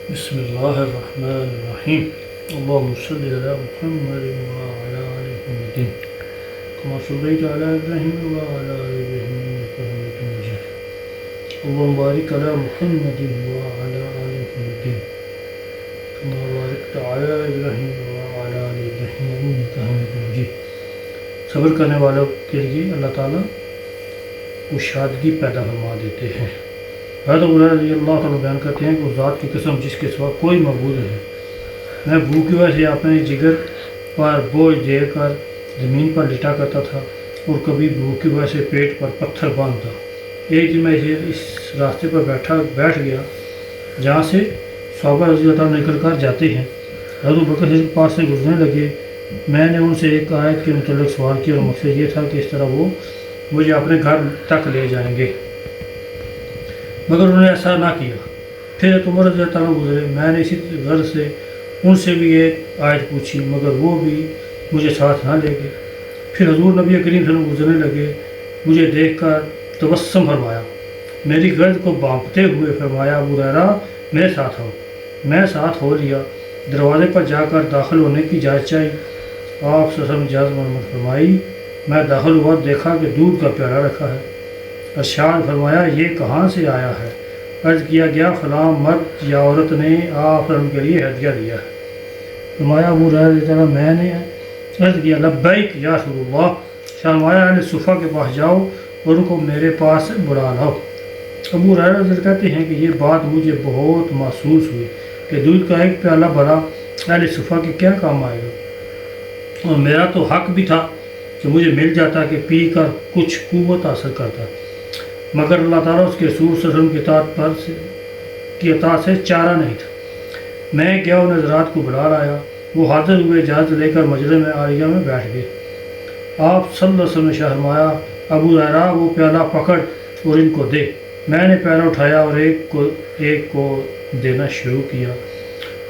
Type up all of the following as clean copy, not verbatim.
بسم الله الرحمن الرحيم. اللهم صل على محمد وعلى آل محمد كما صليت على إبراهيم وعلى آل إبراهيم إنك حميد مجيد. اللهم بارك على محمد وعلى آل محمد كما باركت على إبراهيم وعلى آل إبراهيم إنك حميد مجيد. صبر کرنے والوں کے لیے اللہ تعالیٰ کشادگی پیدا فرما دیتے ہیں. حضرت ابو ہریرہ رضی اللہ عنہ بیان کرتے ہیں کہ اس ذات کی قسم جس کے سوا کوئی معبود ہے، میں بھوک کی وجہ سے اپنے جگر پر بوجھ دے کر زمین پر لٹا کرتا تھا اور کبھی بھوک کی وجہ سے پیٹ پر پتھر باندھتا. ایک دن میں اس راستے پر بیٹھ گیا جہاں سے صحابہ رضی اللہ عنہ نکل کر جاتے ہیں. حضرت ابوبکر کے پاس سے گزرنے لگے. میں نے ان سے ایک آیت کے متعلق سوال کیا اور مقصد یہ تھا کہ اس طرح وہ مجھے اپنے گھر تک لے جائیں گے، مگر انہوں نے ایسا نہ کیا. پھر عمر رضی اللہ عنہ گزرے. میں نے اسی غرض سے ان سے بھی ایک آیت پوچھی مگر وہ بھی مجھے ساتھ نہ لے گئے. پھر حضور نبی کریم صلی اللہ علیہ وسلم گزرنے لگے. مجھے دیکھ کر تبسم فرمایا، میری گرد کو بانپتے ہوئے فرمایا، ابو ہریرہ میرے ساتھ آؤ. میں ساتھ ہو لیا. دروازے پر جا کر داخل ہونے کی اجازت چاہی. آپ صلی اللہ علیہ وسلم اجازت مرمت فرمائی. میں داخل ہوا، دیکھا کہ دودھ کا پیالہ رکھا ہے. ارشاد فرمایا، یہ کہاں سے آیا ہے؟ عرض کیا گیا، فلاں مرد یا عورت نے آپ کے لیے ہدیہ دیا ہے. فرمایا ابو ہریرہ میں نے عرض کیا، لبیک یا رسول اللہ. فرمایا، اہل صفہ کے پاس جاؤ اور ان کو میرے پاس بلا لاؤ. ابو ہریرہ کہتے ہیں کہ یہ بات مجھے بہت محسوس ہوئی کہ دودھ کا ایک پیالہ بھرا اہل صفہ کے کیا کام آئے گا، اور میرا تو حق بھی تھا کہ مجھے مل جاتا کہ پی کر کچھ قوت حاصل کرتا، مگر اللہ تعالیٰ اس کے رسول صلی اللہ علیہ وسلم کی اطاعت سے چارہ نہیں تھا. میں گیا ان حضرات کو بلا لایا. وہ حاضر ہوئے، اجازت لے کر مجلس میں عالیہ میں بیٹھ گئے. آپ صلی اللہ علیہ وسلم نے فرمایا، ابو ہریرہ وہ پیالہ پکڑ اور ان کو دے. میں نے پیالہ اٹھایا اور ایک کو دینا شروع کیا.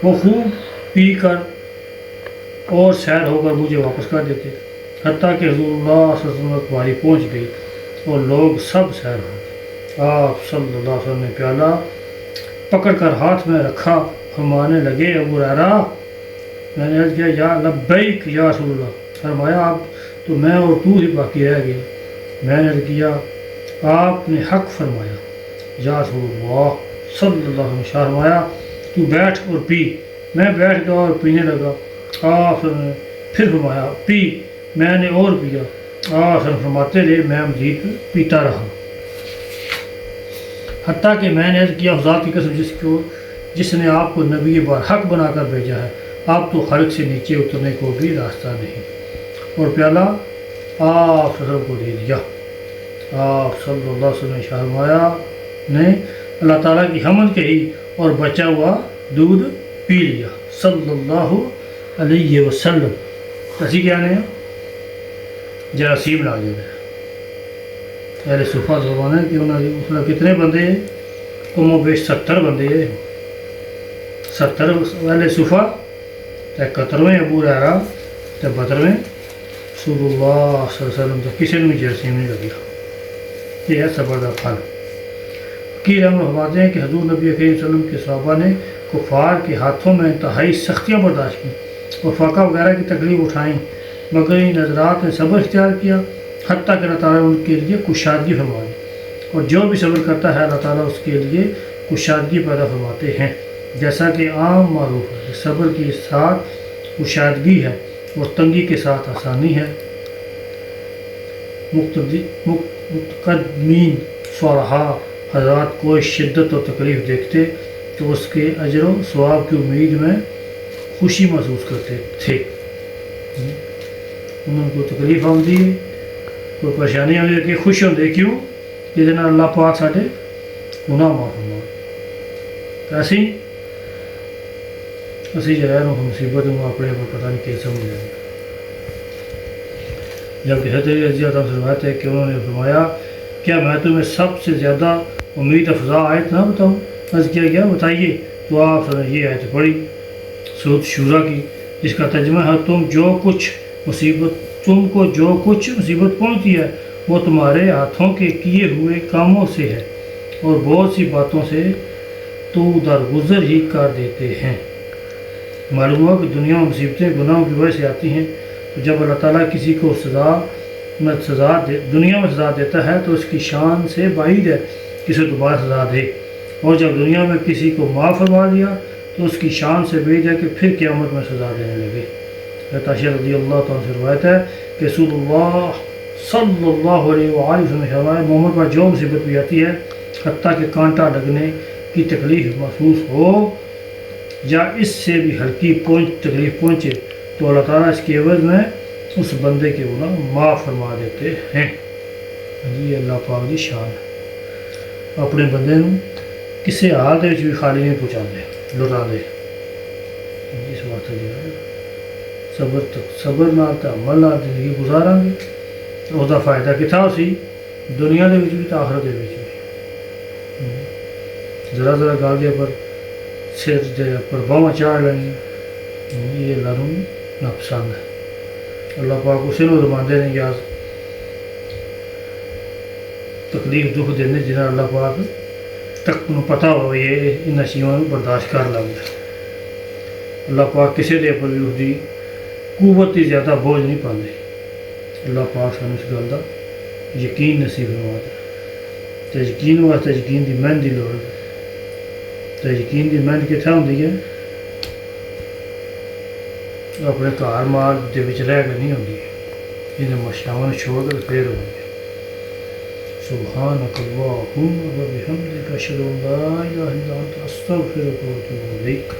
وہ خوب پی کر اور سیر ہو کر مجھے واپس کر دیتے، حتیٰ کہ حضور اللہ صلی اللہ علیہ وسلم کی باری پہنچ گئی اور لوگ سب سیر ہو گئے. آپ صلی اللہ علیہ وسلم نے پیالہ پکڑ کر ہاتھ میں رکھا. فرمانے لگے، ابو ہریرہ. میں نے عرض کیا، یا لبیک یا رسول اللہ. فرمایا، اب تو میں اور تو ہی باقی رہ گیا. میں نے عرض کیا، آپ نے حق فرمایا یا رسول اللہ صلی اللہ علیہ وسلم. فرمایا، تو بیٹھ اور پی. میں بیٹھ گیا اور پینے لگا. آپ نے پھر فرمایا، پی. میں نے اور پیا. آپ فرماتے رہے، میں مزید پیتا رہا، حتیٰ کہ میں نے عرض کیا، ذات کی قسم جس نے آپ کو نبی برحق بنا کر بھیجا ہے، آپ تو خلق سے نیچے اترنے کو بھی راستہ نہیں. اور پیالہ آپ صلی اللہ علیہ وسلم کو دے دیا. آپ صلی اللہ علیہ وسلم نے فرمایا نے اللہ تعالیٰ کی حمد کہی اور بچا ہوا دودھ پی لیا صلی اللہ علیہ وسلم. اسی کیا نہیں جراثیم لا جاتا ہے. اہل صفہ زبان ہے کہ انہوں نے کتنے بندے ہیں؟ کم و بیش 70 بندے ہیں. 70 اہل صفہ، 71ویں ابو ہریرہ، 72ویں رسول اللہ صلی اللہ علیہ وسلم. تو کسی نے بھی جراثیم نہیں لگیا. یہ ہے صبر کا پھل. کی ہم فرماتے ہیں کہ حضور نبی کریم صلی اللہ علیہ وسلم کے صحابہ نے کفار کے ہاتھوں میں انتہائی سختیاں برداشت کی اور فاقہ وغیرہ کی تکلیف اٹھائیں، مگر ان حضرات نے صبر اختیار کیا، حتیٰ کہ اللہ تعالیٰ نے ان کے لیے کشادگی فرمائی. اور جو بھی صبر کرتا ہے اللہ تعالیٰ اس کے لیے کشادگی پیدا فرماتے ہیں. جیسا کہ عام معروف ہے، صبر کے ساتھ کشادگی ہے اور تنگی کے ساتھ آسانی ہے. متقدمین صالحہ حضرات کوئی شدت و تکلیف دیکھتے تو اس کے اجر و ثواب کی امید میں خوشی محسوس کرتے تھے. انہوں کو تکلیف آتی ہے، کوئی پریشانی آتی ہے کہ خوش ہوتے. کیوں؟ جس دن اللہ پاک ساڈے گناہ معاف فرمائے. اسی جو ہے مصیبت اپنے پتہ نہیں کیسے سمجھ جائے. جبکہ حضرت رضی اللہ عنہ سے روایت ہے کہ انہوں نے فرمایا، کیا میں تمہیں سب سے زیادہ امید افزا آیت نہ بتاؤں؟ عرض کیا گیا، بتائیے. تو آپ نے یہ آیت پڑھی سورۃ شورا کی، جس کا ترجمہ ہے، تم کو جو کچھ مصیبت پہنچتی ہے وہ تمہارے ہاتھوں کے کیے ہوئے کاموں سے ہے، اور بہت سی باتوں سے تو درگزر ہی کر دیتے ہیں۔ معلوم ہوا کہ دنیا میں مصیبتیں گناہوں کی وجہ سے آتی ہیں، تو جب اللہ تعالیٰ کسی کو دنیا میں سزا دیتا ہے تو اس کی شان سے بعید ہے کسی کو دوبارہ سزا دے، اور جب دنیا میں کسی کو معاف فرما دیا تو اس کی شان سے بعید ہے کہ پھر قیامت میں سزا دینے لگے۔ حضرت عائشہ رضی اللہ تعالیٰ سے روایت ہے کہ رسول اللہ صلی اللہ علیہ وآلہ وسلم نے فرمایا، مومن پر جو مصیبت بھی آتی ہے، حتیٰ کہ کانٹا لگنے کی تکلیف محسوس ہو یا اس سے بھی ہلکی تکلیف پہنچے، تو اللہ تعالیٰ اس کے عوض میں اس بندے کے گناہ معاف فرما دیتے ہیں۔ یہ اللہ پاک کی شان ہے، اپنے بندے نو کسی حال دے بھی خالی نہیں پہنچا دے، لٹا دے۔ اس واسطے صبر نال تے عمل نال زندگی گزاراں گے، اس دا فائدہ کتھا سی؟ دنیا دے وچ بھی تے آخرت دے وچ بھی۔ ذرا گل دے پر سر دے پر باواں چاڑ لینی، یہ اللہ نوں ناپسند ہے۔ اللہ پاک اسے نوں رماندے نے یا تکلیف دکھ دینے جنہاں اللہ پاک تک نوں پتہ ہو یہ انہاں چیزاں نوں برداشت کر لگدا۔ اللہ پاک کسی دے پر بھی اس دی قوت کی زیادہ بوجھ نہیں پاندے۔ اللہ پاک سانوں اس گل دا یقین نصیب فرما دے۔ تے یقین واسطے یقین دی محنت دی لوڑ ہے۔ تے یقین دی محنت کتھے ہوندی ہے؟ اپنے گھر مال دے وچ رہ کے نہیں ہوندی، انہیں مشاواں چھوڑ کر پھر ہوندی ہے۔ سبحانک اللہم و بحمدک اشہد ان لا الہ الا انت استغفرک و اتوب الیک۔